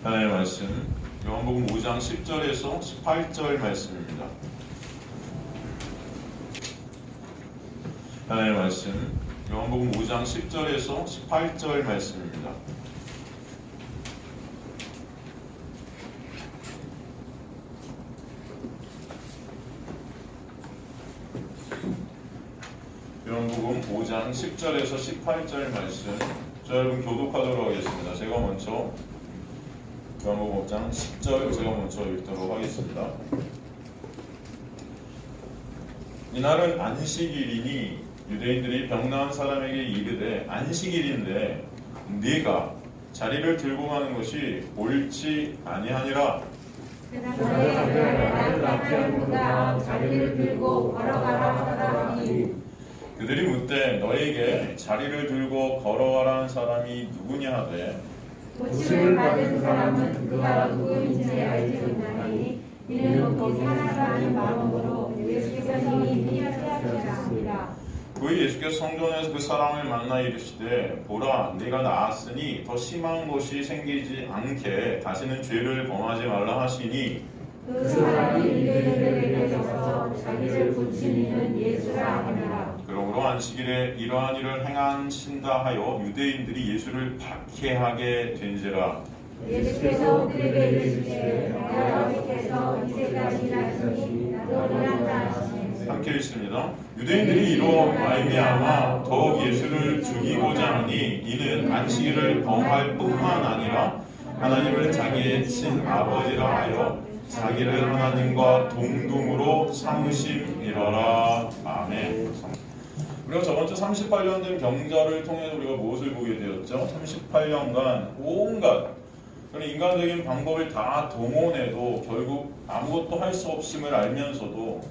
하나님의 말씀 요한복음 5장 10절에서 18절 말씀입니다. 하나님의 말씀 요한복음 5장 10절에서 18절 말씀입니다. 요한복음 5장 10절에서 18절 말씀, 저 여러분 교독하도록 하겠습니다. 제가 먼저 요한복음 5장 10절 제가 먼저 읽도록 하겠습니다. 이날은 안식일이니 유대인들이 병 나은 사람에게 이르되 안식일인데 네가 자리를 들고 가는 것이 옳지 아니하니라. 자리를 들고 걸어가라 하더니 그들이 묻되 너에게 자리를 들고 걸어가라는 사람이 누구냐 하되 고침을 받은 사람은 그가 누구인지 알지 못하니 이는 곧 살아가는 마음으로 예수께서 이미 하셨습니다. 그 예수께서 성전에서 그 사람을 만나 이르시되 보라 네가 나았으니 더 심한 것이 생기지 않게 다시는 죄를 범하지 말라 하시니 그 사람이 유대인들에게 져서 자기를 고친 이는 예수라 하니라. 그러므로 안식일에 이러한 일을 행하신다 하여 유대인들이 예수를 박해하게 된지라. 예수께서 그들에게 이르시되 내가 어디서 이제까지 일하시니 너를 한다 하시니 함께 읽습니다. 유대인들이 이로 말미암아 더욱 예수를 죽이고자 하니 이는 안식일을 범할 뿐만 아니라 하나님을 자기의 친아버지라 하여 자기를 하나님과 동등으로 삼으심이러라. 아멘. 우리가 저번주 38년 된 병자를 통해서 우리가 무엇을 보게 되었죠? 38년간 온갖 인간적인 방법을 다 동원해도 결국 아무것도 할 수 없음을 알면서도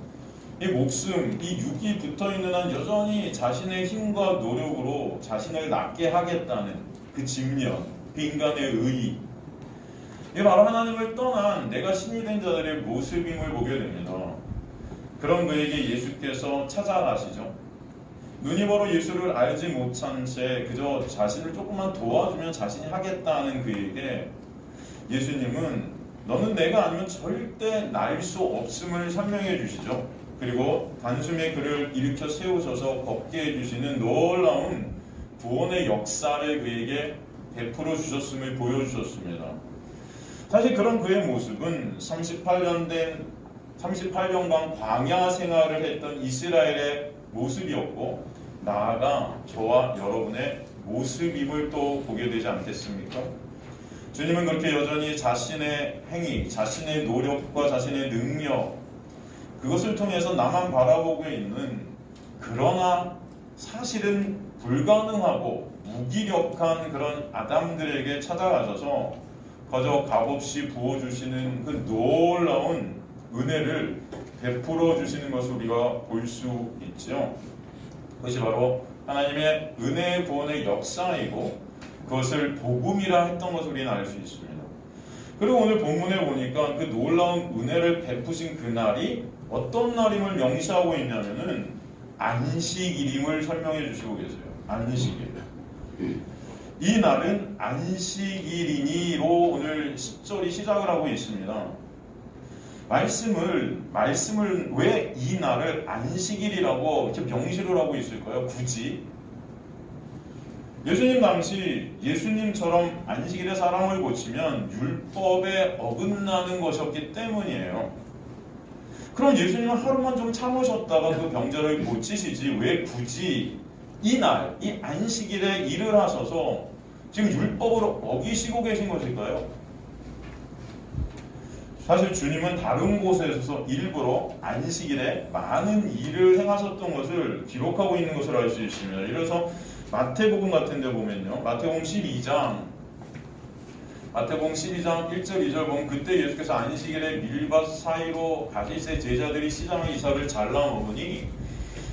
이 목숨, 이 육이 붙어있는 한 여전히 자신의 힘과 노력으로 자신을 낫게 하겠다는 그 집념, 그 인간의 의, 이게 바로 하나님을 떠난 내가 신이 된 자들의 모습임을 보게 됩니다. 그런 그에게 예수께서 찾아가시죠. 눈이 멀어 예수를 알지 못한 채 그저 자신을 조금만 도와주면 자신이 하겠다는 그에게 예수님은 너는 내가 아니면 절대 날 수 없음을 설명해 주시죠. 그리고 단숨에 그를 일으켜 세우셔서 걷게 해주시는 놀라운 구원의 역사를 그에게 베풀어 주셨음을 보여주셨습니다. 사실 그런 그의 모습은 38년간 광야 생활을 했던 이스라엘의 모습이었고 나아가 저와 여러분의 모습임을 또 보게 되지 않겠습니까? 주님은 그렇게 여전히 자신의 행위, 자신의 노력과 자신의 능력 그것을 통해서 나만 바라보고 있는 그러나 사실은 불가능하고 무기력한 그런 아담들에게 찾아가셔서 거저 값없이 부어주시는 그 놀라운 은혜를 베풀어 주시는 것을 우리가 볼 수 있죠. 그것이 바로 하나님의 은혜의 구원의 역사이고 그것을 복음이라 했던 것을 우리는 알 수 있습니다. 그리고 오늘 본문에 보니까 그 놀라운 은혜를 베푸신 그날이 어떤 날임을 명시하고 있냐면은 안식일임을 설명해 주시고 계세요. 안식일. 이 날은 안식일이니로 오늘 10절이 시작을 하고 있습니다. 말씀을 왜 이 날을 안식일이라고 이렇게 명시를 하고 있을까요? 굳이 예수님 당시 예수님처럼 안식일에 사람을 고치면 율법에 어긋나는 것이었기 때문이에요. 그럼 예수님은 하루만 좀 참으셨다가 그 병자를 고치시지 왜 굳이 이 날, 이 안식일에 일을 하셔서 지금 율법을 어기시고 계신 것일까요? 사실 주님은 다른 곳에서 일부러 안식일에 많은 일을 행하셨던 것을 기록하고 있는 것을 알 수 있습니다. 그래서 마태복음 같은 데 보면요. 마태복음 12장 1절 2절 보면 그때 예수께서 안식일에 밀밭 사이로 가실 때 제자들이 시장의 이삭을 잘라 먹으니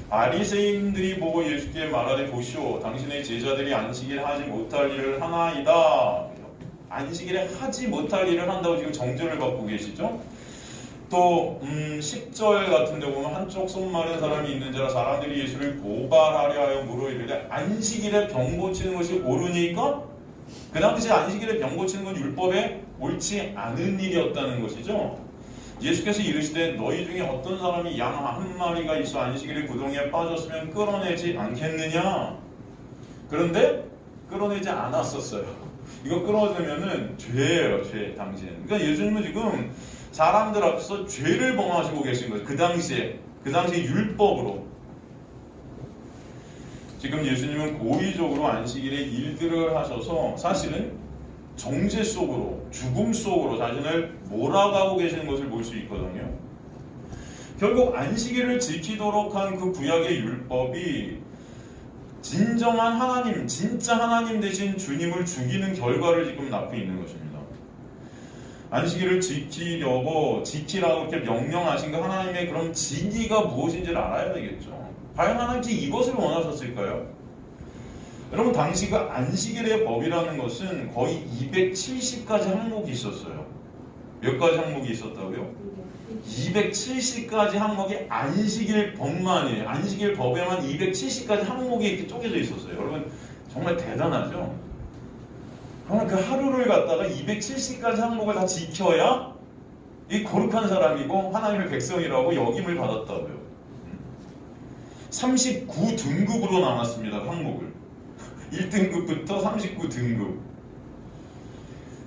바리새인들이 보고 예수께 말하되 보시오 당신의 제자들이 안식일에 하지 못할 일을 하나이다. 안식일에 하지 못할 일을 한다고 지금 정죄를 받고 계시죠. 또 10절 같은 데 보면 한쪽 손 마른 사람이 있는지라 사람들이 예수를 고발하려 하여 물어 이르되 안식일에 병 고치는 것이 옳으니까 그 당시 안식일에 병 고치는 건 율법에 옳지 않은 일이었다는 것이죠. 예수께서 이르시되 너희 중에 어떤 사람이 양 한 마리가 있어 안식일에 구덩이에 빠졌으면 끌어내지 않겠느냐. 그런데 끌어내지 않았었어요. 이거 끌어내면은 죄예요, 죄 당시에는. 그러니까 예수님은 지금 사람들 앞에서 죄를 범하시고 계신 거예요. 그 당시에 율법으로. 지금 예수님은 고의적으로 안식일에 일들을 하셔서 사실은 정죄 속으로, 죽음 속으로 자신을 몰아가고 계시는 것을 볼 수 있거든요. 결국 안식일을 지키도록 한 그 구약의 율법이 진정한 하나님, 진짜 하나님 되신 주님을 죽이는 결과를 지금 낳고 있는 것입니다. 안식일을 지키라고 이렇게 명령하신 그 하나님의 그런 진의가 무엇인지를 알아야 되겠죠. 과연 하나님께서 이것을 원하셨을까요? 여러분, 당시 그 안식일의 법이라는 것은 거의 270가지 항목이 있었어요. 몇 가지 항목이 있었다고요? 270가지 항목이 안식일 법만이에요. 안식일 법에만 270가지 항목이 이렇게 쪼개져 있었어요. 여러분, 정말 대단하죠? 그러면 그 하루를 갖다가 270가지 항목을 다 지켜야 이 거룩한 사람이고 하나님의 백성이라고 역임을 받았다고요. 39등급으로 나눴습니다. 항목을. 1등급부터 39등급.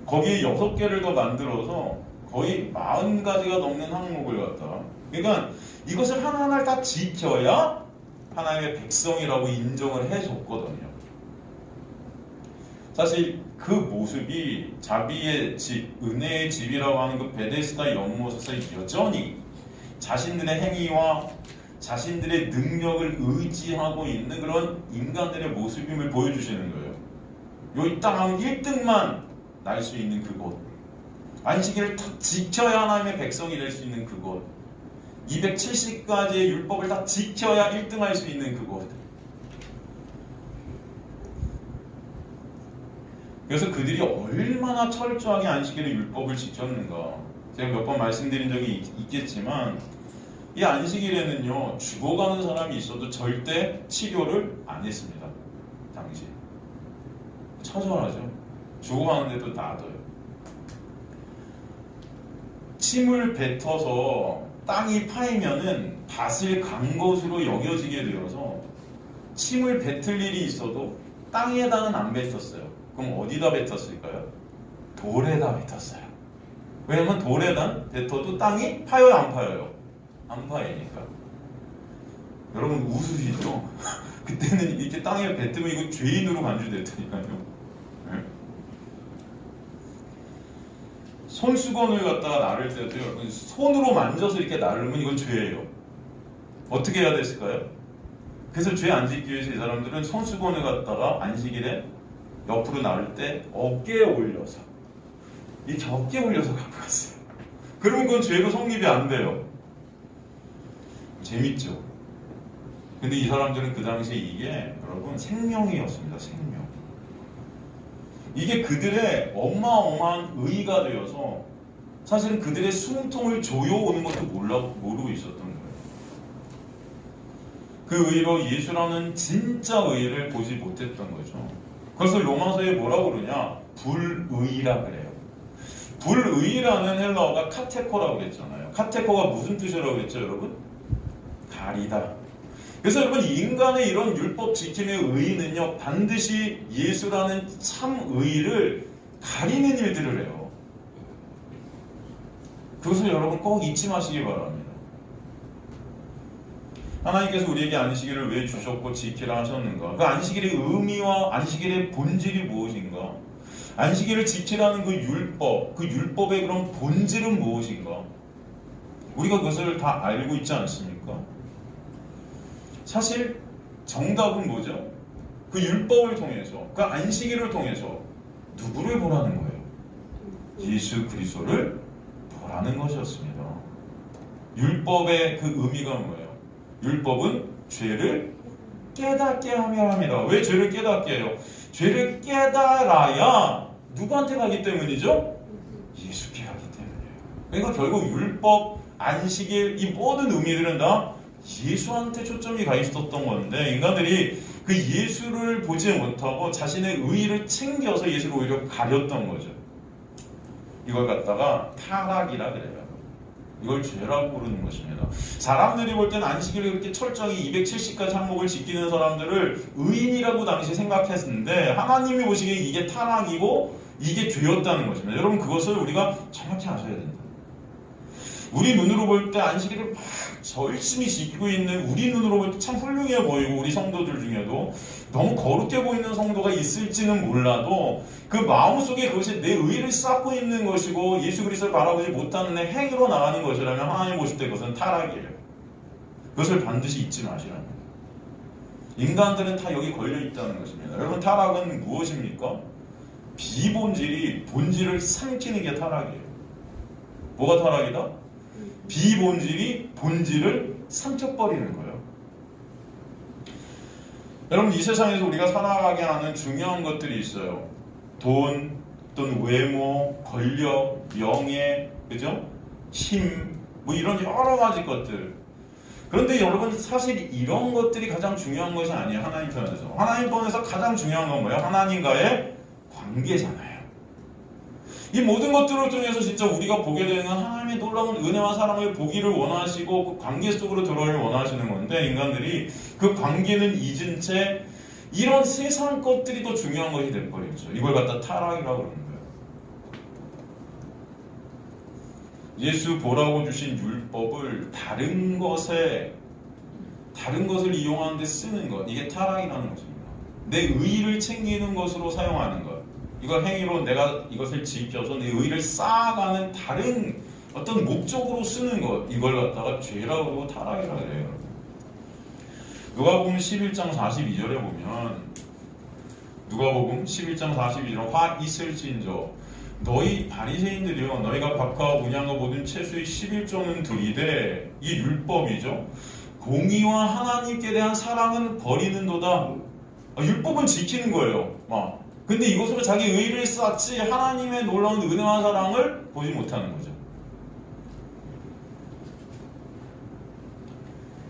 거기에 6개를 더 만들어서 거의 40가지가 넘는 항목을 갖다가, 그러니까 이것을 하나하나 다 지켜야 하나님의 백성이라고 인정을 해줬거든요. 사실 그 모습이 자비의 집, 은혜의 집이라고 하는 그 베데스다 연못에서 여전히 자신들의 행위와 자신들의 능력을 의지하고 있는 그런 인간들의 모습임을 보여주시는 거예요. 여기 딱 1등만 날 수 있는 그곳, 안식일을 다 지켜야 하나님의 백성이 될 수 있는 그곳, 270가지의 율법을 다 지켜야 1등 할 수 있는 그곳. 그래서 그들이 얼마나 철저하게 안식일의 율법을 지켰는가. 제가 몇 번 말씀드린 적이 있겠지만 이 안식일에는요, 죽어가는 사람이 있어도 절대 치료를 안 했습니다. 당시에. 처절하죠. 죽어가는데도 놔둬요. 침을 뱉어서 땅이 파이면은 밭을 간 것으로 여겨지게 되어서 침을 뱉을 일이 있어도 땅에다는 안 뱉었어요. 그럼 어디다 뱉었을까요? 돌에다 뱉었어요. 왜냐면 돌에다 뱉어도 땅이 파여요, 안 파여요? 안 파이니까. 여러분 웃으시죠? 그때는 이렇게 땅에 뱉으면 이거 죄인으로 간주됐다니까요. 손수건을 갖다가 나를 때도 여러분 손으로 만져서 이렇게 나르면 이건 죄예요. 어떻게 해야 됐을까요? 그래서 죄 안 짓기 위해서 이 사람들은 손수건을 갖다가 안식일에 옆으로 나를 때 어깨에 올려서 이렇게 어깨에 올려서 갖고 갔어요. 그러면 그건 죄로 성립이 안 돼요. 재밌죠? 근데 이 사람들은 그 당시에 이게 여러분 생명이었습니다. 생명. 이게 그들의 어마어마한 의의가 되어서 사실은 그들의 숨통을 조여오는 것도 모르고 있었던 거예요. 그 의의로 예수라는 진짜 의의를 보지 못했던 거죠. 그것을 로마서에 뭐라고 그러냐? 불의라 그래요. 불의라는 헬라어가 카테코라고 했잖아요. 카테코가 무슨 뜻이라고 했죠, 여러분? 가리다. 그래서 여러분, 인간의 이런 율법 지킴의 의의는요, 반드시 예수라는 참 의의를 가리는 일들을 해요. 그것을 여러분 꼭 잊지 마시기 바랍니다. 하나님께서 우리에게 안식일을 왜 주셨고 지키라 하셨는가? 그 안식일의 의미와 안식일의 본질이 무엇인가? 안식일을 지키라는 그 율법의 그런 본질은 무엇인가? 우리가 그것을 다 알고 있지 않습니까? 사실 정답은 뭐죠? 그 율법을 통해서, 그 안식일을 통해서 누구를 보라는 거예요? 예수 그리스도를 보라는 것이었습니다. 율법의 그 의미가 뭐예요? 율법은 죄를 깨닫게 하며 합니다. 왜 죄를 깨닫게 해요? 죄를 깨달아야 누구한테 가기 때문이죠? 예수께 가기 때문이에요. 그러니까 결국 율법, 안식일, 이 모든 의미들은 다 예수한테 초점이 가 있었던 건데, 인간들이 그 예수를 보지 못하고 자신의 의의를 챙겨서 예수를 오히려 가렸던 거죠. 이걸 갖다가 타락이라 그래요. 이걸 죄라고 부르는 것입니다. 사람들이 볼 때는 안식일을 그렇게 철저히 270가지 항목을 지키는 사람들을 의인이라고 당시 생각했는데 하나님이 보시기에 이게 타락이고 이게 죄였다는 것입니다. 여러분 그것을 우리가 정확히 아셔야 된다. 우리 눈으로 볼 때 안식일을 막 열심히 지키고 있는 우리 눈으로 볼 때 참 훌륭해 보이고 우리 성도들 중에도 너무 거룩해 보이는 성도가 있을지는 몰라도 그 마음속에 그것이 내 의의를 쌓고 있는 것이고 예수 그리스도를 바라보지 못하는 내 행위로 나가는 것이라면 하나님 보실 때 그것은 타락이에요. 그것을 반드시 잊지 마시라는 거예요. 인간들은 다 여기 걸려 있다는 것입니다. 여러분 타락은 무엇입니까? 비본질이 본질을 삼키는 게 타락이에요. 뭐가 타락이다? 비본질이 본질을 삼켜버리는 거예요. 여러분 이 세상에서 우리가 살아가게 하는 중요한 것들이 있어요. 돈, 또는 외모, 권력, 명예, 그죠? 힘, 뭐 이런 여러 가지 것들. 그런데 여러분 사실 이런 것들이 가장 중요한 것이 아니에요. 하나님 편에서. 하나님 편에서 가장 중요한 건 뭐예요? 하나님과의 관계잖아요. 이 모든 것들을 통해서 진짜 우리가 보게 되는 하나님의 놀라운 은혜와 사랑을 보기를 원하시고 그 관계 속으로 들어오기를 원하시는 건데 인간들이 그 관계는 잊은 채 이런 세상 것들이 더 중요한 것이 돼버리죠. 이걸 갖다 타락이라고 그러는 거예요. 예수 보라고 주신 율법을 다른 것을 이용하는 데 쓰는 것, 이게 타락이라는 것입니다. 내 의의를 챙기는 것으로 사용하는 것, 이걸 행위로 내가 이것을 지켜서 내 의의를 쌓아가는 다른 어떤 목적으로 쓰는 것, 이걸 갖다가 죄라고 그러고 타락이라고 그래요. 누가복음 11장 42절에 보면 누가복음 11장 42절에 화 있을진저 너희 바리새인들이요 너희가 박하와 문양과 모든 채수의 11조는 드리되 이 율법이죠. 공의와 하나님께 대한 사랑은 버리는도다. 율법은 지키는 거예요. 근데 이것으로 자기 의의를 쌓지 하나님의 놀라운 은혜와 사랑을 보지 못하는 거죠.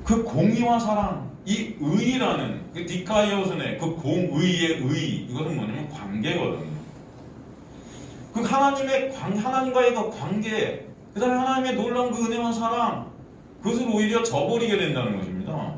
그 공의와 사랑, 이 의의라는 그 디카이오스네 그 공의의 의의, 이것은 뭐냐면 관계거든요. 그 하나님과의 그 관계, 그 다음에 하나님의 놀라운 그 은혜와 사랑, 그것을 오히려 저버리게 된다는 것입니다.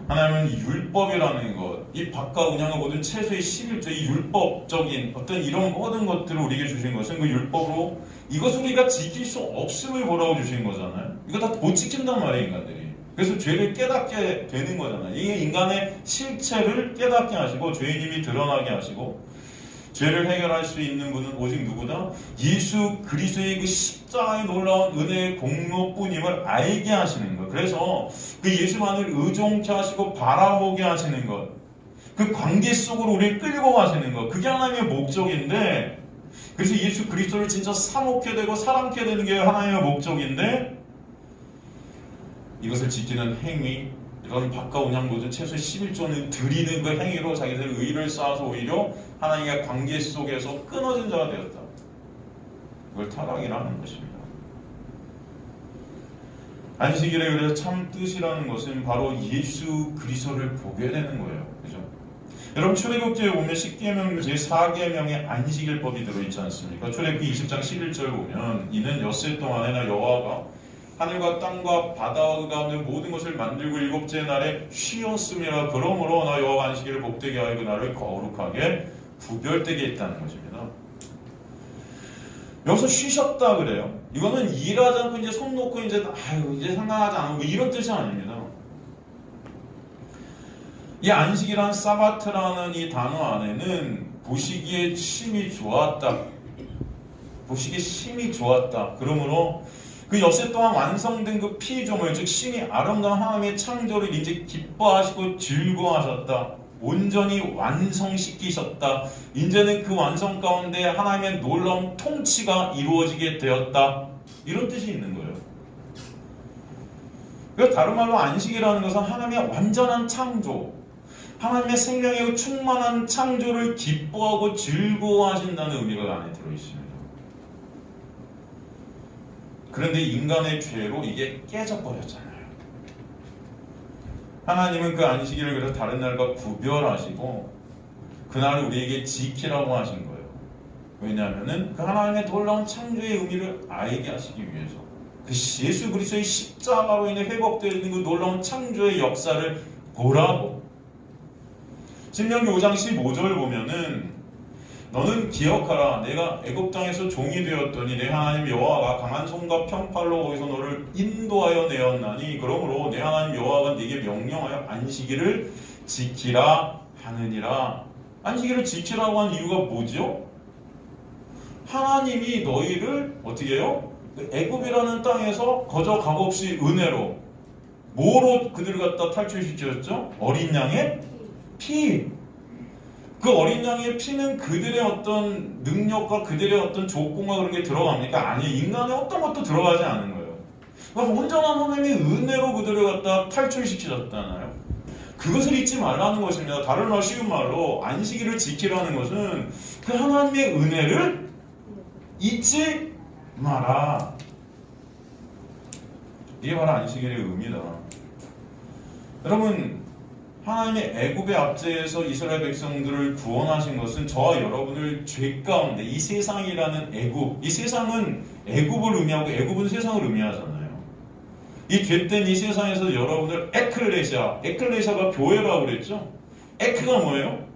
하나님은 율법이라는 것, 이 박과 운양과 모든 채소의 11조, 이 율법적인 어떤 이런 모든 것들을 우리에게 주신 것은 그 율법으로 이것을 우리가 지킬 수 없음을 보라고 주신 거잖아요. 이거 다 못 지킨단 말이에요, 인간들이. 그래서 죄를 깨닫게 되는 거잖아요. 이게 인간의 실체를 깨닫게 하시고 죄인임이 드러나게 하시고 죄를 해결할 수 있는 분은 오직 누구다? 예수 그리스도의 그 십자가의 놀라운 은혜의 공로뿐임을 알게 하시는 것. 그래서 그 예수만을 의존케 하시고 바라보게 하시는 것. 그 관계 속으로 우리를 끌고 가시는 것. 그게 하나님의 목적인데, 그래서 예수 그리스도를 진짜 사모게 되고 사랑케 되는 게 하나님의 목적인데, 이것을 지키는 행위, 이런 박과 운양 모든 최소 11조는 드리는 그 행위로 자기들 의의를 쌓아서 오히려 하나님의 관계 속에서 끊어진 자가 되었다. 이걸 타락이라는 것입니다. 안식일의 그래서 참 뜻이라는 것은 바로 예수 그리스도를 보게 되는 거예요. 그죠? 여러분 출애굽기에 보면 10계명 제4계명의 안식일법이 들어있지 않습니까? 출애굽기 20장 11절 보면 이는 엿새 동안에 나 여호와가 하늘과 땅과 바다와 그 가운데 모든 것을 만들고 일곱째 날에 쉬었음이라. 그러므로 나 여호와 안식일을 복되게 하여 그 날을 거룩하게 구별되게 했다는 것입니다. 여기서 쉬셨다 그래요. 이거는 일하지 않고 이제 손 놓고 이제 상관하지 않고 뭐 이런 뜻이 아닙니다. 이 안식이란 사바트라는 이 단어 안에는 보시기에 심히 좋았다. 보시기에 심히 좋았다. 그러므로 그 엿새 동안 완성된 그 피조물, 즉 심히 아름다운 하나님의 창조를 이제 기뻐하시고 즐거워하셨다. 온전히 완성시키셨다. 이제는 그 완성 가운데 하나님의 놀라운 통치가 이루어지게 되었다. 이런 뜻이 있는 거예요. 그래서 다른 말로 안식이라는 것은 하나님의 완전한 창조, 하나님의 생명의 충만한 창조를 기뻐하고 즐거워하신다는 의미가 안에 들어있습니다. 그런데 인간의 죄로 이게 깨져버렸잖아요. 하나님은 그 안식일을 그래서 다른 날과 구별하시고 그날을 우리에게 지키라고 하신 거예요. 왜냐하면은 그 하나님의 놀라운 창조의 의미를 알게 하시기 위해서, 그 예수 그리스도의 십자가로 인해 회복되어 있는 그 놀라운 창조의 역사를 보라고. 신명기 5장 15절 보면은 너는 기억하라. 내가 애굽 땅에서 종이 되었더니 내 하나님 여호와가 강한 손과 평팔로 거기서 너를 인도하여 내었나니 그러므로 내 하나님 여호와가 네게 명령하여 안식일을 지키라 하느니라. 안식일을 지키라고 한 이유가 뭐죠? 하나님이 너희를 어떻게 해요? 애굽이라는 땅에서 거저 값없이 은혜로 뭐로 그들을 갖다 탈출시켰죠? 어린 양의 피. 그 어린 양의 피는 그들의 어떤 능력과 그들의 어떤 조건과 그런 게 들어갑니까? 아니, 인간의 어떤 것도 들어가지 않은 거예요. 그러니까 온전한 하나님의 은혜로 그들을 갖다 탈출시키셨잖아요. 그것을 잊지 말라는 것입니다. 다른 말 쉬운 말로 안식일을 지키라는 것은 그 하나님의 은혜를 잊지 마라. 이게 바로 안식일의 의미다. 여러분, 하나님의 애굽의 압제에서 이스라엘 백성들을 구원하신 것은 저와 여러분을 죄 가운데, 이 세상이라는 애굽, 이 세상은 애굽을 의미하고 애굽은 세상을 의미하잖아요. 이 죄된 이 세상에서 여러분을 에클레시아가 교회라고 그랬죠. 에크가 뭐예요?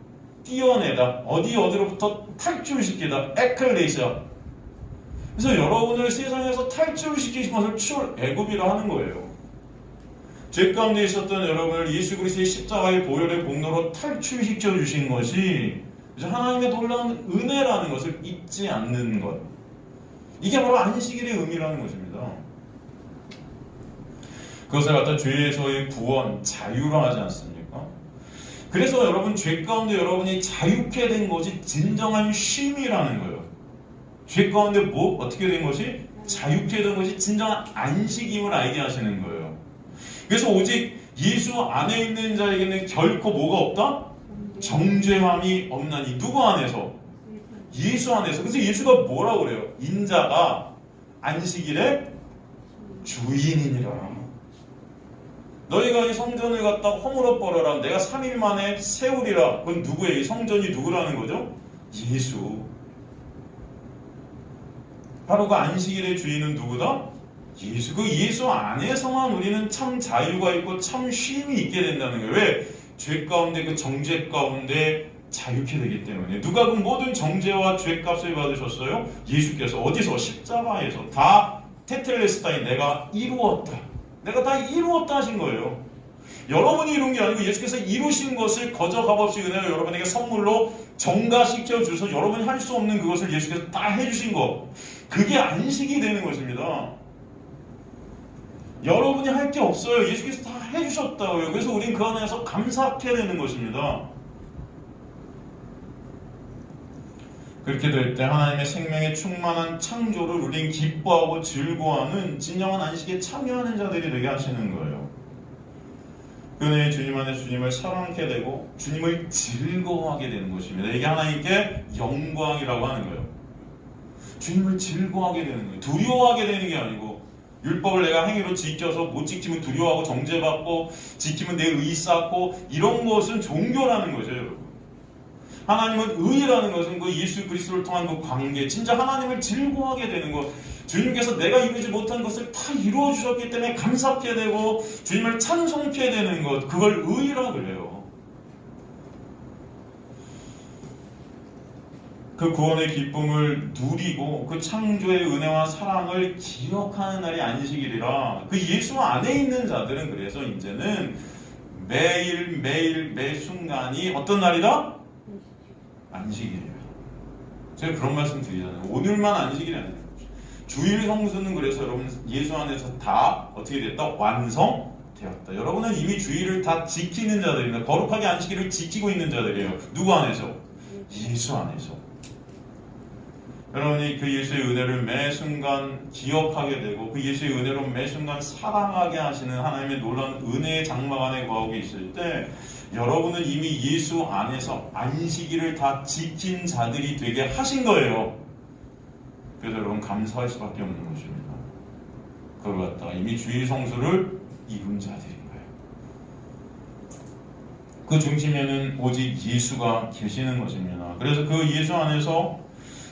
띄어내다, 어디로부터 탈출시키다, 에클레시아. 그래서 여러분을 세상에서 탈출시키신 것을 출애굽이라 하는 거예요. 죄 가운데 있었던 여러분을 예수 그리스도의 십자가의 보혈의 공로로 탈출시켜 주신 것이 하나님의 놀라운 은혜라는 것을 잊지 않는 것. 이게 바로 안식일의 의미라는 것입니다. 그것을 갖다 죄에서의 구원, 자유로 하지 않습니까? 그래서 여러분, 죄 가운데 여러분이 자유케 된 것이 진정한 쉼이라는 거예요. 죄 가운데 어떻게 된 것이? 자유케 된 것이 진정한 안식임을 알게 하시는 거예요. 그래서 오직 예수 안에 있는 자에게는 결코 뭐가 없다? 정죄함이 없나니. 누구 안에서? 예수 안에서. 그래서 예수가 뭐라고 그래요? 인자가 안식일의 주인이니라. 너희가 이 성전을 갖다 허물어 버려라. 내가 3일 만에 세우리라. 그건 누구예요? 이 성전이 누구라는 거죠? 예수. 바로 그 안식일의 주인은 누구다? 예수. 그 예수 안에서만 우리는 참 자유가 있고 참 쉼이 있게 된다는 거예요. 왜? 죄 가운데, 그 정죄 가운데 자유케 되기 때문에. 누가 그 모든 정죄와 죄값을 받으셨어요? 예수께서. 어디서? 십자가에서. 다 테텔레스타인, 내가 이루었다. 내가 다 이루었다 하신 거예요. 여러분이 이룬 게 아니고 예수께서 이루신 것을 거저 값없이 은혜로 여러분에게 선물로 정가시켜 주셔서 여러분이 할 수 없는 그것을 예수께서 다 해주신 것. 그게 안식이 되는 것입니다. 여러분이 할 게 없어요. 예수께서 다 해주셨다고요. 그래서 우린 그 안에서 감사하게 되는 것입니다. 그렇게 될 때 하나님의 생명에 충만한 창조를 우린 기뻐하고 즐거워하는 진정한 안식에 참여하는 자들이 되게 하시는 거예요. 그의 주님 안에 주님을 사랑하게 되고 주님을 즐거워하게 되는 것입니다. 이게 하나님께 영광이라고 하는 거예요. 주님을 즐거워하게 되는 거예요. 두려워하게 되는 게 아니고, 율법을 내가 행위로 지켜서 못 지키면 두려워하고 정죄받고, 지키면 내 의 쌓고, 이런 것은 종교라는 거죠, 여러분. 하나님은 의라는 것은 그 예수 그리스도를 통한 그 관계, 진짜 하나님을 즐거워하게 되는 것. 주님께서 내가 이루지 못한 것을 다 이루어 주셨기 때문에 감사하게 되고 주님을 찬송케 되는 것, 그걸 의라고 그래요. 그 구원의 기쁨을 누리고 그 창조의 은혜와 사랑을 기억하는 날이 안식일이라. 그 예수 안에 있는 자들은 그래서 이제는 매일 매 순간이 어떤 날이다? 안식일이에요. 제가 그런 말씀 드리잖아요. 오늘만 안식일이 아니에요. 주일 성수는 그래서 여러분 예수 안에서 다 어떻게 됐다? 완성되었다. 여러분은 이미 주일을 다 지키는 자들입니다. 거룩하게 안식일을 지키고 있는 자들이에요. 누구 안에서? 예수 안에서. 여러분이 그 예수의 은혜를 매 순간 기억하게 되고 그 예수의 은혜로 매 순간 사랑하게 하시는 하나님의 놀라운 은혜의 장막 안에 거하고 있을 때 여러분은 이미 예수 안에서 안식일을 다 지킨 자들이 되게 하신 거예요. 그래서 여러분 감사할 수밖에 없는 것입니다. 그걸 갖다가 이미 주일 성수를 이룬 자들인 거예요. 그 중심에는 오직 예수가 계시는 것입니다. 그래서 그 예수 안에서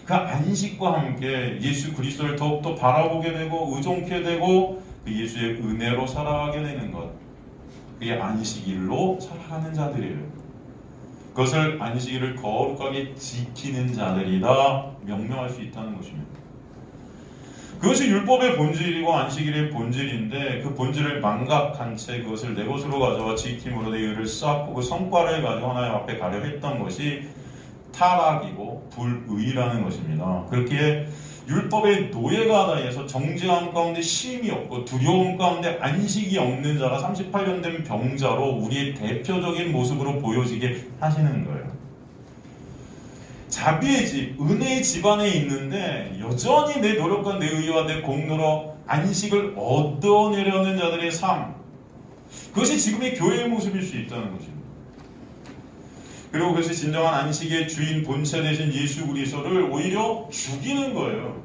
그 안식과 함께 예수 그리스도를 더욱더 바라보게 되고 의존케 되고 그 예수의 은혜로 살아가게 되는 것, 그게 안식일로 살아가는 자들이에요. 그것을 안식일을 거룩하게 지키는 자들이다 명명할 수 있다는 것입니다. 그것이 율법의 본질이고 안식일의 본질인데 그 본질을 망각한 채 그것을 내 것으로 가져와 지킴으로 내 의를 쌓고 그 성과를 가지고 하나님 앞에 가려 했던 것이 타락이고 불의라는 것입니다. 그렇게 율법의 노예가 하나에서 정죄함 가운데 쉼이 없고 두려움 가운데 안식이 없는 자가 38년 된 병자로 우리의 대표적인 모습으로 보여지게 하시는 거예요. 자비의 집, 은혜의 집 안에 있는데 여전히 내 노력과 내 의와 내 공로로 안식을 얻어내려는 자들의 삶, 그것이 지금의 교회의 모습일 수 있다는 것입니다. 그리고 그것이 진정한 안식의 주인 본체 되신 예수 그리스도를 오히려 죽이는 거예요.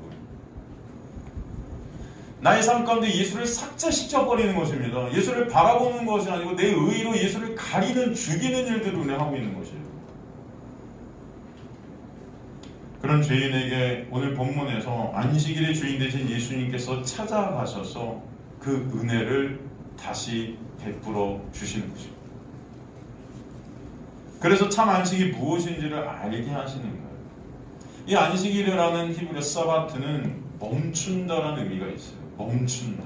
나의 삶 가운데 예수를 삭제시켜버리는 것입니다. 예수를 바라보는 것이 아니고 내 의로 예수를 가리는 죽이는 일들을 우리가 하고 있는 것이에요. 그런 죄인에게 오늘 본문에서 안식일의 주인 되신 예수님께서 찾아가셔서 그 은혜를 다시 베풀어 주시는 것입니다. 그래서 참 안식이 무엇인지를 알게 하시는 거예요. 이 안식일이라는 히브리어 사바트는 멈춘다라는 의미가 있어요. 멈춘다.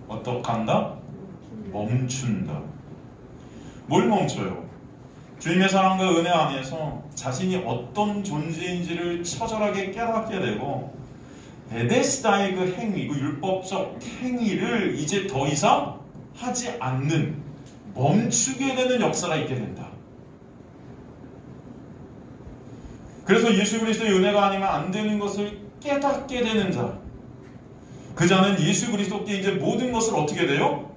어떻게 한다? 멈춘다. 뭘 멈춰요? 주님의 사랑과 은혜 안에서 자신이 어떤 존재인지를 처절하게 깨닫게 되고 베데스다의 그 행위, 그 율법적 행위를 이제 더 이상 하지 않는, 멈추게 되는 역사가 있게 된다. 그래서 예수 그리스도의 은혜가 아니면 안 되는 것을 깨닫게 되는 자, 그 자는 예수 그리스도께 이제 모든 것을 어떻게 돼요?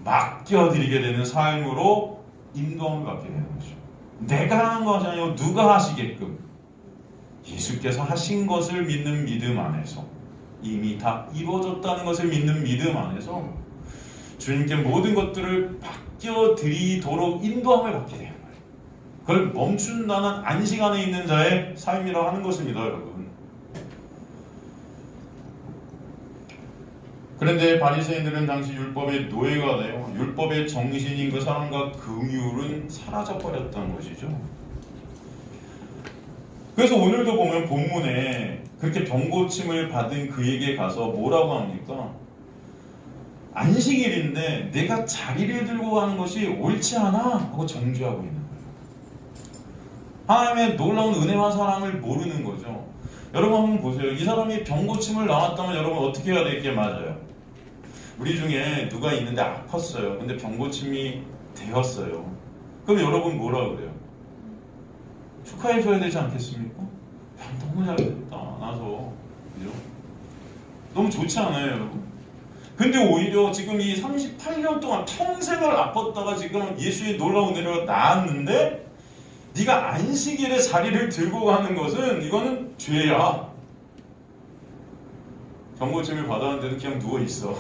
맡겨드리게 되는 삶으로 인도함을 받게 되는 거죠. 내가 하는 것이 아니고 누가 하시게끔 예수께서 하신 것을 믿는 믿음 안에서, 이미 다 이루어졌다는 것을 믿는 믿음 안에서 주님께 모든 것들을 맡겨드리도록 인도함을 받게 돼요. 그걸 멈춘다는 안식 안에 있는 자의 삶이라 하는 것입니다, 여러분. 그런데 바리새인들은 당시 율법의 노예가 되어 율법의 정신인 그 사랑과 긍휼은 사라져버렸다는 것이죠. 그래서 오늘도 보면 본문에 그렇게 병고침을 받은 그에게 가서 뭐라고 합니까? 안식일인데 내가 자리를 들고 가는 것이 옳지 않아 하고 정죄하고 있는 거예요. 하나님의 놀라운 은혜와 사랑을 모르는 거죠. 여러분 한번 보세요. 이 사람이 병고침을 나왔다면 여러분 어떻게 해야 될게 맞아요? 우리 중에 누가 있는데 아팠어요. 근데 병고침이 되었어요. 그럼 여러분 뭐라 그래요? 축하해줘야 되지 않겠습니까? 야, 너무 잘됐다. 나서. 그죠? 너무 좋지 않아요, 여러분? 근데 오히려 지금 이 38년 동안 평생을 아팠다가 지금 예수의 놀라운 은혜로 나았는데 네가 안식일에 자리를 들고 가는 것은 이거는 죄야. 병고침을 받았는데도 그냥 누워있어.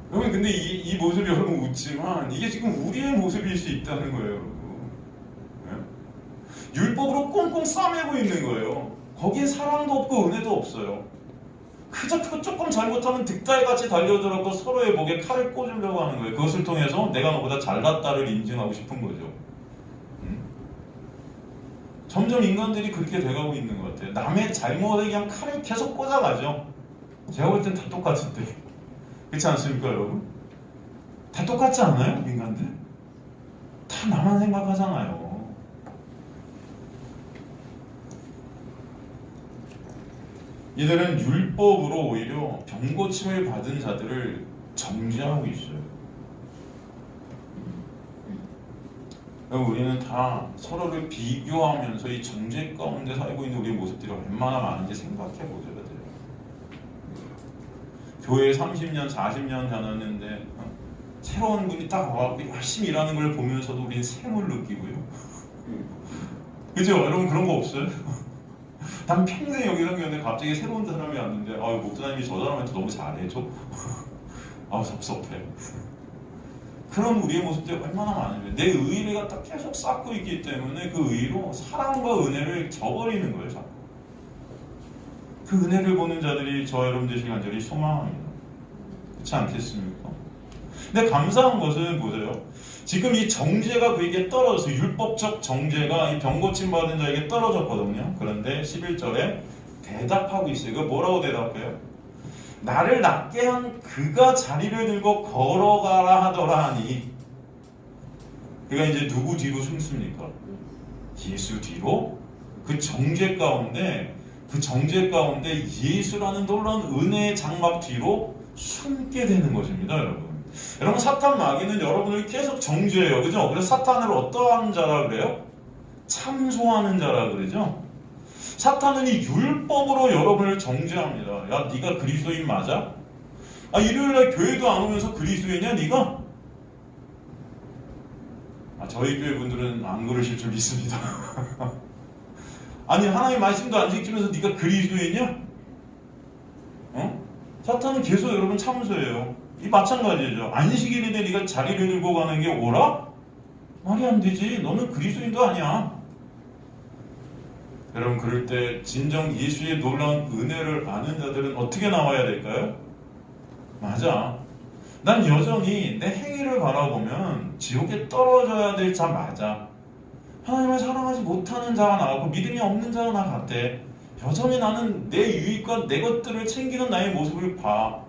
여러분 근데 이 모습이 여러분 웃지만 이게 지금 우리의 모습일 수 있다는 거예요, 여러분. 네? 율법으로 꽁꽁 싸매고 있는 거예요. 거기에 사랑도 없고 은혜도 없어요. 그저 조금 잘못하면 득달같이 달려들어서 서로의 목에 칼을 꽂으려고 하는 거예요. 그것을 통해서 내가 너보다 잘났다를 인증하고 싶은 거죠. 점점 인간들이 그렇게 돼가고 있는 것 같아요. 남의 잘못에 그냥 칼을 계속 꽂아가죠. 제가 볼 땐 다 똑같은데. 그렇지 않습니까, 여러분? 다 똑같지 않아요, 인간들? 다 나만 생각하잖아요. 이들은 율법으로 오히려 병고침을 받은 자들을 정죄하고 있어요. 우리는 다 서로를 비교하면서 이 정죄 가운데 살고 있는 우리의 모습들이 얼마나 많은지 생각해 보셔야 돼요. 교회에 30년, 40년 다녔는데 새로운 분이 딱 와서 열심히 일하는 걸 보면서도 우리는 샘을 느끼고요. 그죠? 여러분 그런 거 없어요? 난 평생 여기 다녔는데 갑자기 새로운 사람이 왔는데 목사님이 저 사람한테 너무 잘해줘? 섭섭해. 그런 우리의 모습들이 얼마나 많은데 내 의를 갖다 계속 쌓고 있기 때문에 그 의로 사랑과 은혜를 저버리는 거예요. 자꾸. 그 은혜를 보는 자들이 저 여러분 되시기 간절히 소망합니다. 그렇지 않겠습니까? 근데 감사한 것은 보세요. 지금 이 정죄가 그에게 떨어져서 율법적 정죄가 이 병고침 받은 자에게 떨어졌거든요. 그런데 11절에 대답하고 있어요. 그 뭐라고 대답해요? 나를 낫게 한 그가 자리를 들고 걸어가라 하더라 하니, 그가 이제 누구 뒤로 숨습니까? 예수 뒤로. 그 정죄 가운데 예수라는 놀라운 은혜의 장막 뒤로 숨게 되는 것입니다, 여러분. 여러분, 사탄 마귀는 여러분을 계속 정죄해요, 그죠? 그래서 사탄을 어떠한 자라 그래요? 참소하는 자라 그러죠? 사탄은 이 율법으로 여러분을 정죄합니다. 야, 네가 그리스도인 맞아? 아, 일요일날 교회도 안 오면서 그리스도인이야, 네가? 아, 저희 교회 분들은 안 그러실 줄 믿습니다. 아니, 하나님 말씀도 안 지키면서 네가 그리스도인이야? 어? 사탄은 계속 여러분 참소해요. 이 마찬가지죠. 안식일인데 네가 자리를 들고 가는 게 옳아? 말이 안 되지. 너는 그리스도인도 아니야. 여러분, 그럴 때 진정 예수의 놀라운 은혜를 아는 자들은 어떻게 나와야 될까요? 맞아. 난 여전히 내 행위를 바라보면 지옥에 떨어져야 될 자 맞아. 하나님을 사랑하지 못하는 자가 나왔고 믿음이 없는 자가 나 같대. 여전히 나는 내 유익과 내 것들을 챙기는 나의 모습을 봐.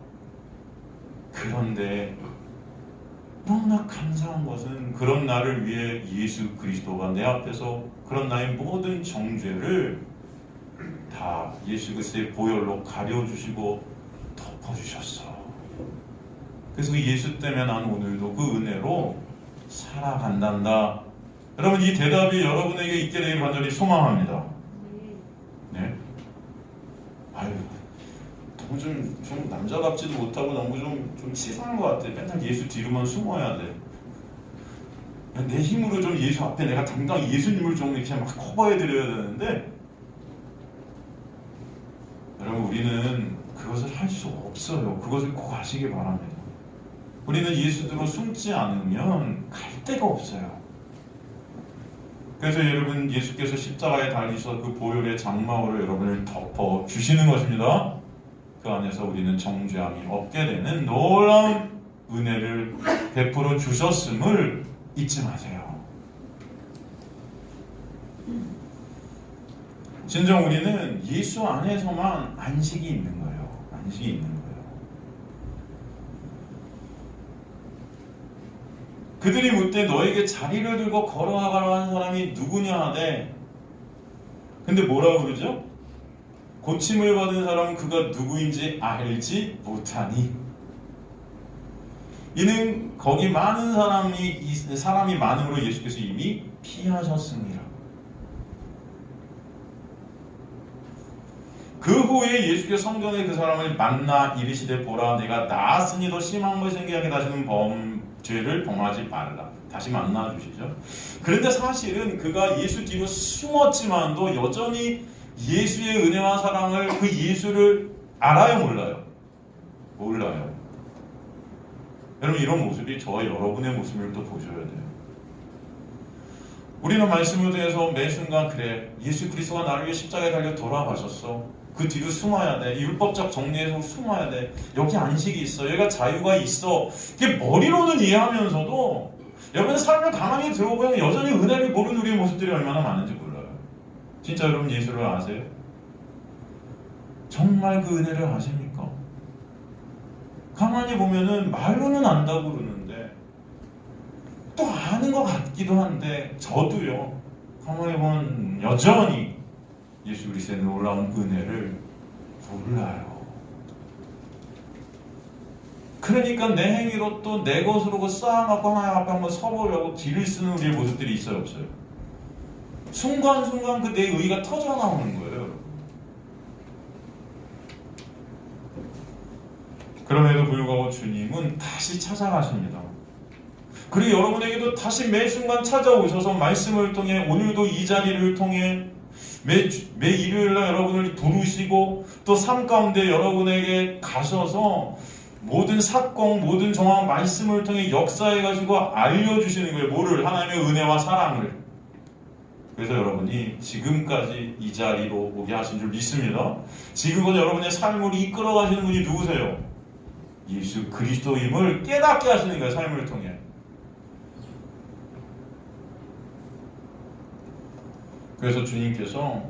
그런데 너무나 감사한 것은 그런 나를 위해 예수 그리스도가 내 앞에서 그런 나의 모든 정죄를 다 예수 그리스도의 보혈로 가려주시고 덮어주셨어. 그래서 그 예수 때문에 나는 오늘도 그 은혜로 살아간단다. 여러분, 이 대답이 여러분에게 있게 되길 간절히 소망합니다. 네? 아유, 너무 좀 남자답지도 못하고 너무 좀 치사한 것 같아. 맨날 예수 뒤로만 숨어야 돼. 내 힘으로 좀 예수 앞에 내가 당당히 예수님을 좀 이렇게 막 커버해드려야 되는데, 여러분, 우리는 그것을 할 수 없어요. 그것을 꼭 아시기 바랍니다. 우리는 예수대로 숨지 않으면 갈 데가 없어요. 그래서 여러분, 예수께서 십자가에 달리셔서 그 보혈의 장막으로 여러분을 덮어 주시는 것입니다. 그 안에서 우리는 정죄함이 없게 되는 놀라운 은혜를 베풀어 주셨음을 잊지 마세요. 진정 우리는 예수 안에서만 안식이 있는 거예요. 안식이 있는 거예요. 그들이 묻되 너에게 자리를 들고 걸어가라 하는 사람이 누구냐 하되, 근데 뭐라고 그러죠? 고침을 받은 사람은 그가 누구인지 알지 못하니. 이는 거기 많은 사람이 많음으로 예수께서 이미 피하셨습니다. 그 후에 예수께서 성전에 그 사람을 만나 이르시되 보라, 내가 나았으니 더 심한 것을 생기하게 다시는 범죄를 범하지 말라. 다시 만나 주시죠. 그런데 사실은 그가 예수 뒤로 숨었지만도 여전히 예수의 은혜와 사랑을, 그 예수를 알아요, 몰라요? 몰라요. 여러분, 이런 모습이 저와 여러분의 모습을 또 보셔야 돼요. 우리는 말씀을 통해서 매 순간, 그래, 예수 그리스도가 나를 위해 십자가에 달려 돌아가셨어. 그 뒤로 숨어야 돼. 율법적 정리에서 숨어야 돼. 여기 안식이 있어. 여기가 자유가 있어. 이게 머리로는 이해하면서도 여러분의 삶을 가만히 들어보면 여전히 은혜를 모르는 우리의 모습들이 얼마나 많은지 몰라요. 진짜 여러분 예수를 아세요? 정말 그 은혜를 아십니까? 가만히 보면은 말로는 안다고 그러는데 또 아는 것 같기도 한데, 저도요, 가만히 보면 여전히 예수 그리스도의 놀라운 은혜를 몰라요. 그러니까 내 행위로 또 내 것으로 쌓아놓고 하나님 앞에 한번 서보려고 길을 쓰는 우리의 모습들이 있어요, 없어요? 순간순간 그 내 의가 터져 나오는 거예요. 그럼에도 불구하고 주님은 다시 찾아가십니다. 그리고 여러분에게도 다시 매 순간 찾아오셔서 말씀을 통해, 오늘도 이 자리를 통해 매 일요일날 여러분을 부르시고 또 삶 가운데 여러분에게 가셔서 모든 사건, 모든 정황, 말씀을 통해 역사해가지고 알려주시는 거예요. 뭐를? 하나님의 은혜와 사랑을. 그래서 여러분이 지금까지 이 자리로 오게 하신 줄 믿습니다. 지금부터 여러분의 삶을 이끌어 가시는 분이 누구세요? 예수 그리스도임을 깨닫게 하시는 거예요. 삶을 통해. 그래서 주님께서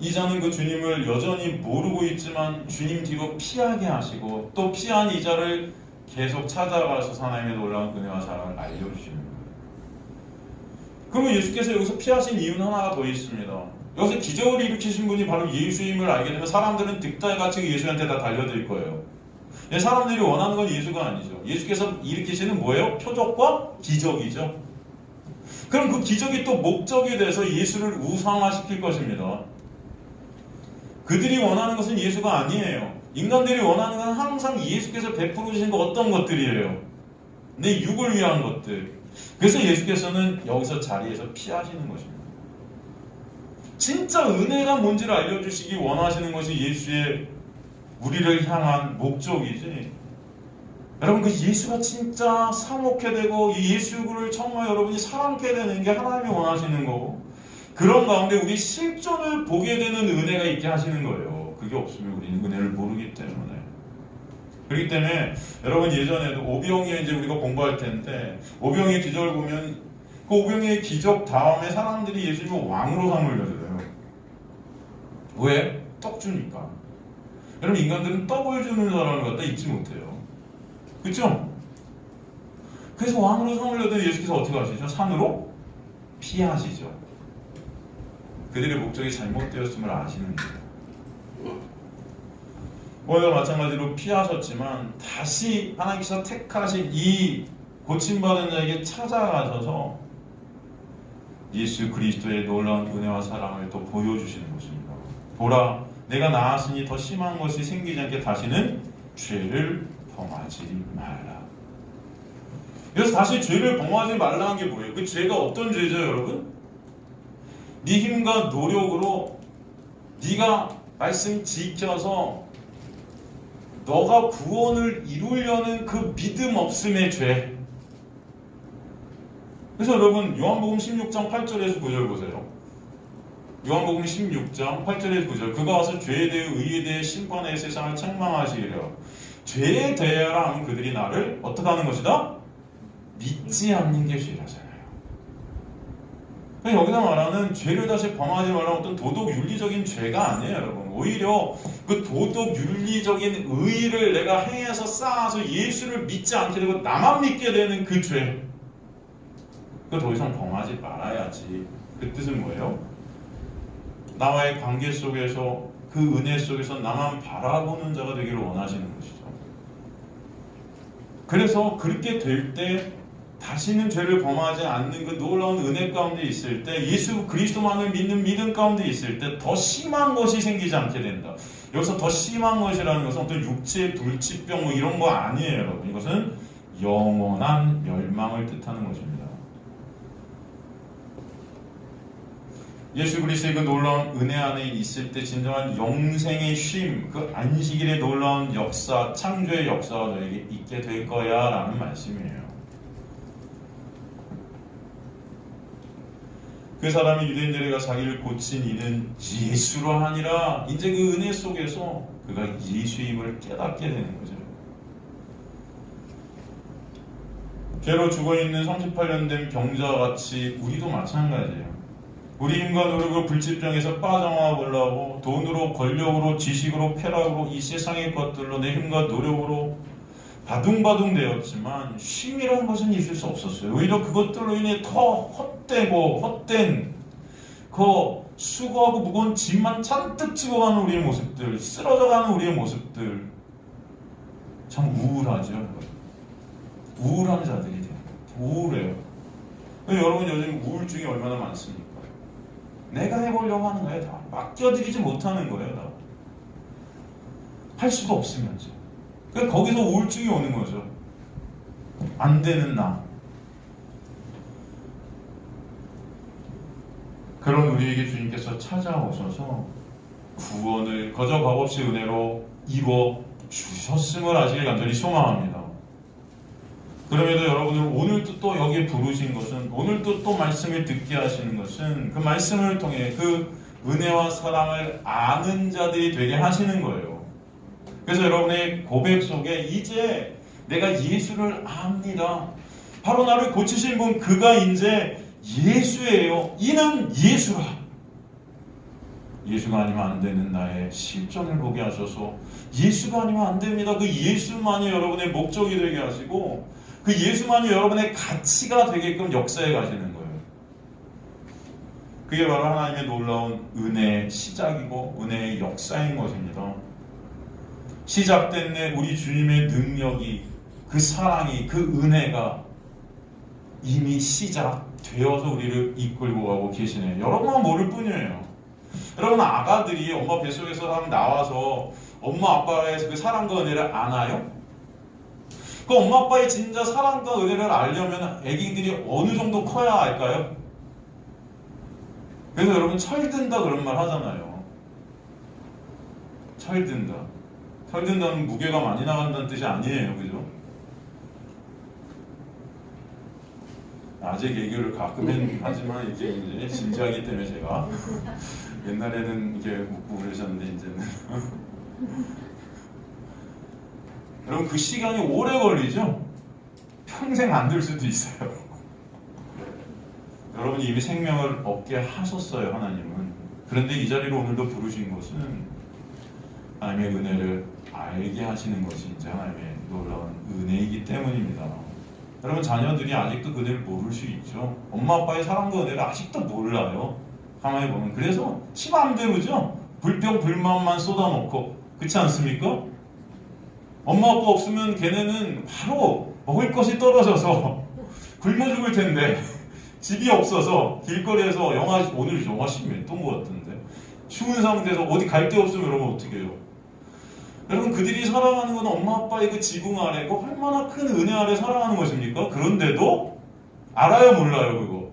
이자는 그 주님을 여전히 모르고 있지만 주님 뒤로 피하게 하시고 또 피한 이자를 계속 찾아가서 하나님의 놀라운 은혜와 사랑을 알려주시는 거예요. 그러면 예수께서 여기서 피하신 이유는 하나가 더 있습니다. 여기서 기적을 일으키신 분이 바로 예수임을 알게 되면 사람들은 득달같이 예수한테 다 달려들 거예요. 사람들이 원하는 건 예수가 아니죠. 예수께서 일으키시는 뭐예요? 표적과 기적이죠. 그럼 그 기적이 또 목적이 돼서 예수를 우상화시킬 것입니다. 그들이 원하는 것은 예수가 아니에요. 인간들이 원하는 건 항상 예수께서 베풀어 주신 어떤 것들이에요. 내 육을 위한 것들. 그래서 예수께서는 여기서 자리에서 피하시는 것입니다. 진짜 은혜가 뭔지를 알려주시기 원하시는 것이 예수의 우리를 향한 목적이지. 여러분 그 예수가 진짜 사모케 되고 이 예수를 정말 여러분이 사랑케 되는 게 하나님이 원하시는 거고 그런 가운데 우리 실존을 보게 되는 은혜가 있게 하시는 거예요. 그게 없으면 우리는 은혜를 모르기 때문에. 그렇기 때문에 여러분 예전에도 오병이어 이제 우리가 공부할 텐데 오병이의 기적을 보면 그 오병이의 기적 다음에 사람들이 예수님을 왕으로 삼으려고요. 왜? 떡 주니까. 여러분 인간들은 떡을 주는 사람을 갖다 잊지 못해요. 그렇죠? 그래서 왕으로 삼으려던 예수께서 어떻게 하시죠? 산으로 피하시죠. 그들의 목적이 잘못되었음을 아시는 거예요. 오늘과 마찬가지로 피하셨지만 다시 하나님께서 택하신 이 고침받은 자에게 찾아가셔서 예수 그리스도의 놀라운 은혜와 사랑을 또 보여주시는 것입니다. 보라, 내가 나았으니 더 심한 것이 생기지 않게 다시는 죄를 범하지 말라. 그래서 다시 죄를 범하지 말라는 게 뭐예요? 그 죄가 어떤 죄죠, 여러분? 네 힘과 노력으로 네가 말씀 지켜서 너가 구원을 이루려는 그 믿음 없음의 죄. 그래서 여러분 요한복음 16장 8절에서 9절 보세요. 요한복음 16장 8절에서 9절 그가 와서 죄에 대해 의에 대해 심판의 세상을 책망하시리라. 죄에 대하라 하면 그들이 나를 어떻게 하는 것이다? 믿지 않는 게 죄라잖아요. 여기서 말하는 죄를 다시 범하지 말라는 어떤 도덕 윤리적인 죄가 아니에요, 여러분. 오히려 그 도덕 윤리적인 의의를 내가 행해서 쌓아서 예수를 믿지 않게 되고 나만 믿게 되는 그 죄. 그거 더 이상 범하지 말아야지. 그 뜻은 뭐예요? 나와의 관계 속에서 그 은혜 속에서 나만 바라보는 자가 되기를 원하시는 것이죠. 그래서 그렇게 될 때 다시는 죄를 범하지 않는 그 놀라운 은혜 가운데 있을 때 예수 그리스도만을 믿는 믿음 가운데 있을 때 더 심한 것이 생기지 않게 된다. 여기서 더 심한 것이라는 것은 어떤 육체의 불치병 뭐 이런 거 아니에요, 여러분. 이것은 영원한 멸망을 뜻하는 것입니다. 예수 그리스도의 그 놀라운 은혜 안에 있을 때 진정한 영생의 쉼, 그 안식일의 놀라운 역사, 창조의 역사가 너에게 있게 될 거야 라는 말씀이에요. 그 사람이 유대인들에게 자기를 고친 이는 예수로 하니라. 이제 그 은혜 속에서 그가 예수임을 깨닫게 되는 거죠. 죄로 죽어있는 38년 된 병자와 같이 우리도 마찬가지예요. 우리 힘과 노력으로 불치병에서 빠져나와 보려고 돈으로 권력으로 지식으로 쾌락으로 이 세상의 것들로 내 힘과 노력으로 바둥바둥 되었지만 쉼이라는 것은 있을 수 없었어요. 오히려 그것들로 인해 더 헛된 그 수고하고 무거운 짐만 잔뜩 지고 가는 우리의 모습들, 쓰러져 가는 우리의 모습들 참 우울하죠. 우울한 자들이 돼요. 우울해요. 여러분 요즘 우울증이 얼마나 많습니까? 내가 해보려고 하는 거예요. 다 맡겨드리지 못하는 거예요. 다 할 수가 없으면서 그러니까 거기서 우울증이 오는 거죠. 안 되는 나. 그런 우리에게 주님께서 찾아오셔서 구원을 거저 값없이 은혜로 이루어 주셨음을 아시길 간절히 소망합니다. 그럼에도 여러분들 오늘도 또 여기에 부르신 것은, 오늘도 또 말씀을 듣게 하시는 것은 그 말씀을 통해 그 은혜와 사랑을 아는 자들이 되게 하시는 거예요. 그래서 여러분의 고백 속에 이제 내가 예수를 압니다. 바로 나를 고치신 분 그가 이제 예수예요. 이는 예수라. 예수가 아니면 안 되는 나의 실존을 보게 하셔서 예수가 아니면 안 됩니다. 그 예수만이 여러분의 목적이 되게 하시고 그 예수만이 여러분의 가치가 되게끔 역사해 가시는 거예요. 그게 바로 하나님의 놀라운 은혜의 시작이고 은혜의 역사인 것입니다. 시작된 내 우리 주님의 능력이, 그 사랑이, 그 은혜가 이미 시작되어서 우리를 이끌고 가고 계시네요. 여러분은 모를 뿐이에요. 여러분 아가들이 엄마 뱃속에서 나와서 엄마 아빠의 그 사랑과 은혜를 아나요? 그 엄마 아빠의 진짜 사랑과 은혜를 알려면 아기들이 어느 정도 커야 알까요? 그래서 여러분 철든다 그런 말 하잖아요. 철든다. 철든다는 무게가 많이 나간다는 뜻이 아니에요. 그죠? 아재 개그를 가끔은 하지만 이제 진지하기 때문에 제가 옛날에는 이게 묻고 그러셨는데 이제는 여러분 그 시간이 오래 걸리죠? 평생 안 될 수도 있어요. 여러분이 이미 생명을 얻게 하셨어요. 하나님은. 그런데 이 자리로 오늘도 부르신 것은 하나님의 은혜를 알게 하시는 것이 이제 하나님의 놀라운 은혜이기 때문입니다. 여러분 자녀들이 아직도 그 은혜를 모를 수 있죠. 엄마 아빠의 사랑과 은혜를 아직도 몰라요. 가만히 보면. 그래서 지 맘대로죠. 불평 불만만 쏟아놓고. 그렇지 않습니까? 엄마 아빠 없으면 걔네는 바로 먹을 것이 떨어져서 굶어 죽을 텐데 집이 없어서 길거리에서 오늘 영하 10몇 도인 것 같은데 추운 상태에서 어디 갈 데 없으면 여러분 어떻게 해요? 여러분 그들이 살아가는 건 엄마 아빠의 그 지붕 아래 그 얼마나 큰 은혜 아래 살아가는 것입니까? 그런데도 알아요 몰라요 그거?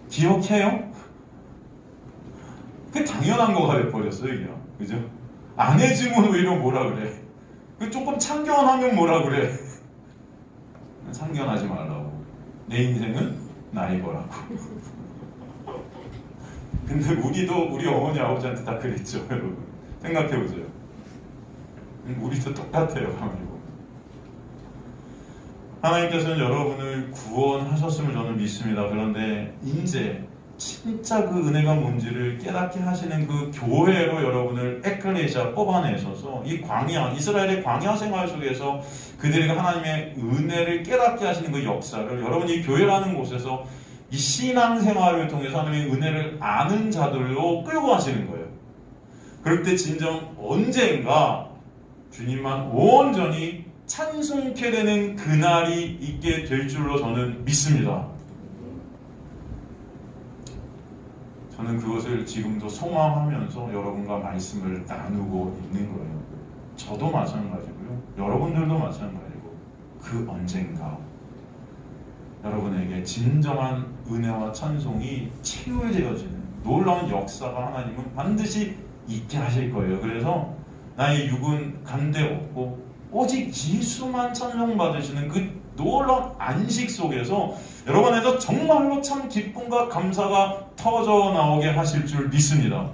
기억해요? 그게 당연한 거가 돼버렸어요 이게. 그죠? 안 해주면 오히려 뭐라 그래? 그 조금 참견하면 뭐라 그래? 참견하지 말라고. 내 인생은 나의 거라고. 근데 우리 어머니 아버지한테 다 그랬죠 여러분. 생각해보세요. 우리도 똑같아요. 가만히 보면. 하나님께서는 여러분을 구원하셨음을 저는 믿습니다. 그런데 이제 진짜 그 은혜가 뭔지를 깨닫게 하시는 그 교회로 여러분을 에클레시아 뽑아내셔서 이 광야, 이스라엘의 광야 생활 속에서 그들에게 하나님의 은혜를 깨닫게 하시는 그 역사를 여러분이 교회라는 곳에서 이 신앙생활을 통해서 하나님의 은혜를 아는 자들로 끌고 가시는 거예요. 그럴 때 진정 언젠가 주님만 온전히 찬송케 되는 그날이 있게 될 줄로 저는 믿습니다. 저는 그것을 지금도 소망하면서 여러분과 말씀을 나누고 있는 거예요. 저도 마찬가지고요. 여러분들도 마찬가지고 그 언젠가 여러분에게 진정한 은혜와 찬송이 치유되어지는 놀라운 역사가 하나님은 반드시 있게 하실 거예요. 그래서 나의 육은 간대 없고 오직 예수만 찬송받으시는 그 놀라운 안식 속에서 여러분에서 정말로 참 기쁨과 감사가 터져 나오게 하실 줄 믿습니다.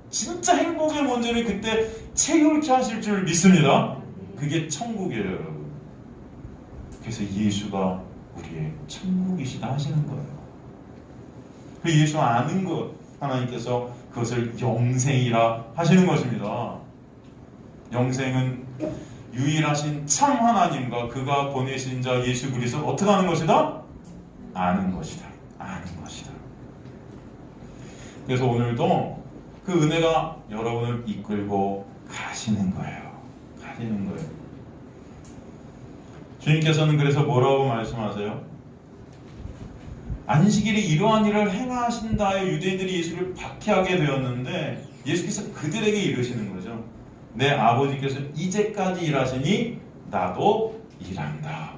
진짜 행복의 문제를 그때 채울게 하실 줄 믿습니다. 그게 천국이에요, 여러분. 그래서 예수가 우리의 천국이시다 하시는 거예요. 그 예수 아는 것 하나님께서 그것을 영생이라 하시는 것입니다. 영생은 유일하신 참 하나님과 그가 보내신 자 예수 그리스도를 어떻게 하는 것이다? 아는 것이다. 아는 것이다. 그래서 오늘도 그 은혜가 여러분을 이끌고 가시는 거예요. 가시는 거예요. 주님께서는 그래서 뭐라고 말씀하세요? 안식일이 이러한 일을 행하신다에 유대인들이 예수를 박해하게 되었는데 예수께서 그들에게 이르시는 거죠. 내 아버지께서 이제까지 일하시니 나도 일한다.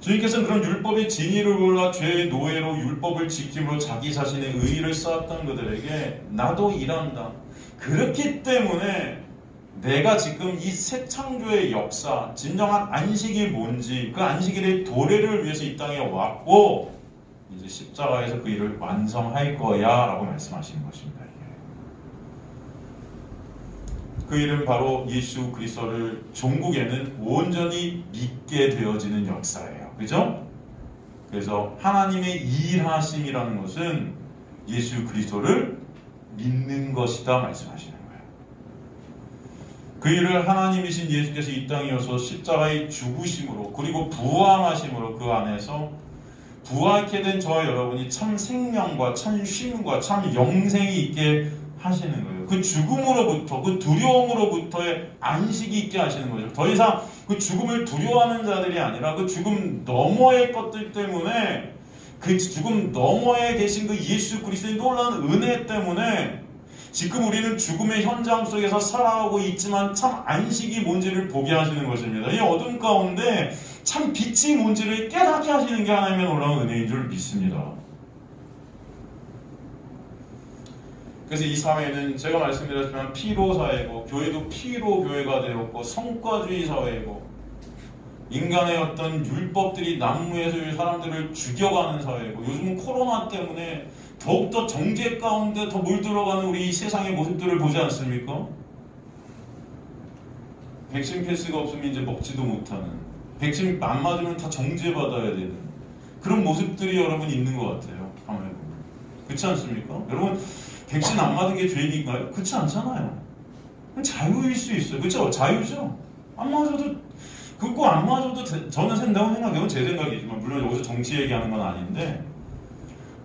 주님께서는 그런 율법의 진리를 몰라 죄의 노예로 율법을 지킴으로 자기 자신의 의의를 쌓았던 그들에게 나도 일한다. 그렇기 때문에 내가 지금 이 새 창조의 역사, 진정한 안식이 뭔지 그 안식일의 도래를 위해서 이 땅에 왔고 이제 십자가에서 그 일을 완성할 거야 라고 말씀하시는 것입니다. 그 일은 바로 예수 그리스도를 종국에는 온전히 믿게 되어지는 역사예요. 그죠? 그래서 하나님의 일하심이라는 것은 예수 그리스도를 믿는 것이다 말씀하시는 거예요. 그 일을 하나님이신 예수께서 이 땅에 오셔서 십자가의 죽으심으로 그리고 부활하심으로 그 안에서 부활케 된 저와 여러분이 참 생명과 참 쉼과 참 영생이 있게 하시는 거예요. 그 죽음으로부터 그 두려움으로부터의 안식이 있게 하시는 거죠. 더 이상 그 죽음을 두려워하는 자들이 아니라 그 죽음 너머의 것들 때문에 그 죽음 너머에 계신 그 예수 그리스도의 놀라운 은혜 때문에 지금 우리는 죽음의 현장 속에서 살아가고 있지만 참 안식이 뭔지를 보게 하시는 것입니다. 이 어둠 가운데 참 빛이 뭔지를 깨닫게 하시는 게 하나님의 놀라운 은혜인 줄 믿습니다. 그래서 이 사회는 제가 말씀드렸지만 피로 사회고 교회도 피로 교회가 되었고 성과주의 사회이고 인간의 어떤 율법들이 난무해서 사람들을 죽여가는 사회고 요즘은 코로나 때문에 더욱더 정죄 가운데 더 물들어가는 우리 세상의 모습들을 보지 않습니까? 백신 패스가 없으면 이제 먹지도 못하는, 백신 안 맞으면 다 정죄받아야 되는 그런 모습들이 여러분 있는 것 같아요. 가만히 보면. 그렇지 않습니까? 여러분 백신 안 맞은 게 죄인인가요? 그렇지 않잖아요. 자유일 수 있어요. 그렇죠? 자유죠. 안 맞아도 그거 안 맞아도 저는 된다고 생각해요. 제 생각이지만 물론 여기서 정치 얘기하는 건 아닌데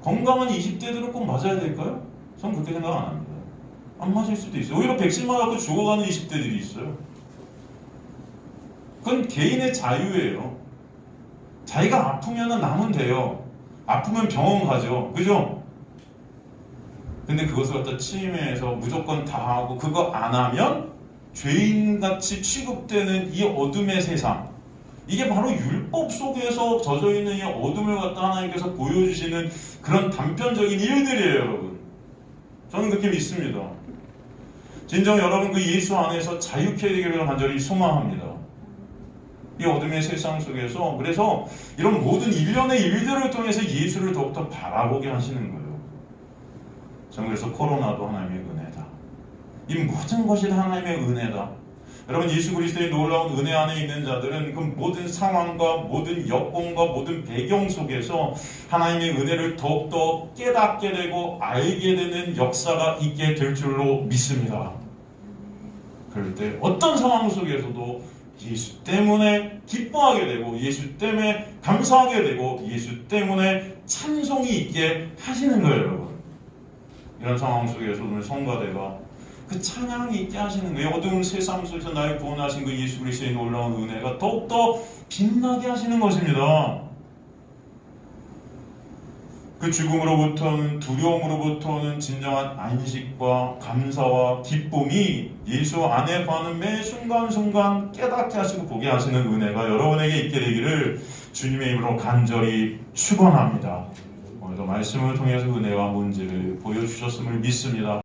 건강한 20대들은 꼭 맞아야 될까요? 저는 그렇게 생각 안 합니다. 안 맞을 수도 있어요. 오히려 백신 맞고 죽어가는 20대들이 있어요. 그건 개인의 자유예요. 자기가 아프면 나면 돼요. 아프면 병원 가죠. 그죠? 근데 그것을 갖다 침해해서 무조건 다 하고 그거 안 하면 죄인같이 취급되는 이 어둠의 세상, 이게 바로 율법 속에서 젖어있는 이 어둠을 갖다 하나님께서 보여주시는 그런 단편적인 일들이에요. 여러분 저는 그렇게 믿습니다. 진정 여러분 그 예수 안에서 자유케 되기를 간절히 소망합니다. 이 어둠의 세상 속에서 그래서 이런 모든 일련의 일들을 통해서 예수를 더욱더 바라보게 하시는 거예요. 저는 그래서 코로나도 하나님의 은혜다. 이 모든 것이 다 하나님의 은혜다. 여러분 예수 그리스도의 놀라운 은혜 안에 있는 자들은 그 모든 상황과 모든 여건과 모든 배경 속에서 하나님의 은혜를 더욱더 깨닫게 되고 알게 되는 역사가 있게 될 줄로 믿습니다. 그럴 때 어떤 상황 속에서도 예수 때문에 기뻐하게 되고 예수 때문에 감사하게 되고 예수 때문에 찬송이 있게 하시는 거예요. 여러분 이런 상황 속에서 오늘 성가대가 그 찬양이 있게 하시는 거예요. 어두운 세상 속에서 나를 구원하신 그 예수 그리스도의 놀라운 은혜가 더욱더 빛나게 하시는 것입니다. 그 죽음으로부터는 두려움으로부터는 진정한 안식과 감사와 기쁨이 예수 안에 거하는 매 순간순간 깨닫게 하시고 보게 하시는 은혜가 여러분에게 있게 되기를 주님의 이름으로 간절히 축원합니다. 오늘도 말씀을 통해서 은혜와 문제를 보여주셨음을 믿습니다.